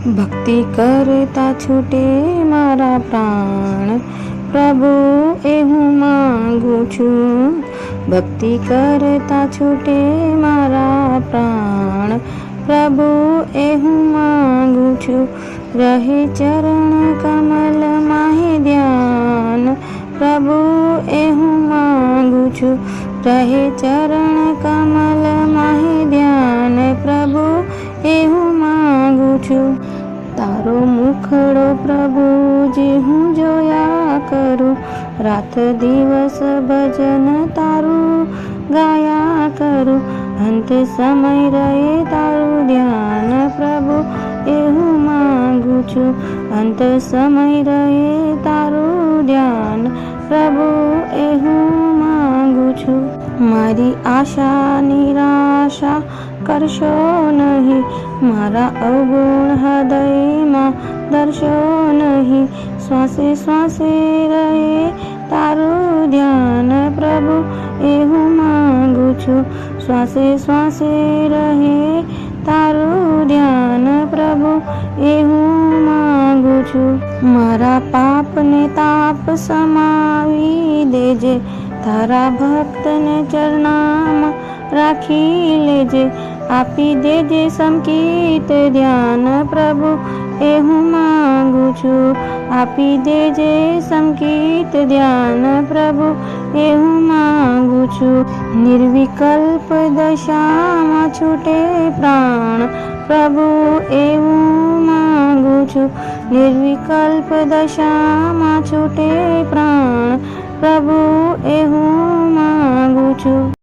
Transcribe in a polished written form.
ભક્તિ કરતા છૂટે મારા પ્રાણ, પ્રભુ એ હું માંગુ છું. ભક્તિ કરતા છૂટે મારા પ્રાણ, પ્રભુ એ હું માંગુ છું. રહે ચરણ કમલ માહે ધ્યાન, પ્રભુ એ હું માંગુ છું. રહે ચરણ કમલ માહે ધ્યાન, પ્રભુ એ હું માંગુ છું. તારો મુખડો પ્રભુજી હું જોયા કરું, રાત દિવસ ભજન તારું ગાયા કરું. અંત સમય રહે તારું ધ્યાન, પ્રભુ એ હું માંગુ છું. અંત સમય રહે તારું ધ્યાન, પ્રભુ એ હું માંગુ છું. મારી આશા નિરાશા કરશો નહીં, મારા અવગુણ હૃદયમાં ધરશો નહીં. શ્વાસે શ્વાસે રહે તારું ધ્યાન, પ્રભુ એ હું માંગુ છું. શ્વાસે શ્વાસે રહે તારું ધ્યાન, પ્રભુ એ હું માંગુ છું. મારા પાપને તાપ સમાવી દેજે, તારા ભક્તને ચરણામાં રાખી લેજે. આપી દેજે સંકિત ધ્યાન, પ્રભુ એ હું માંગુ છું. આપી દેજે સંકિત ધ્યાન, પ્રભુ એ હું માંગુ છું. નિર્વિકલ્પ દશામાં છૂટે પ્રાણ, પ્રભુ એ હું માંગુ છું. નિર્વિકલ્પ દશામાં છૂટે પ્રાણ, પ્રભુ એ હું માંગુ છું.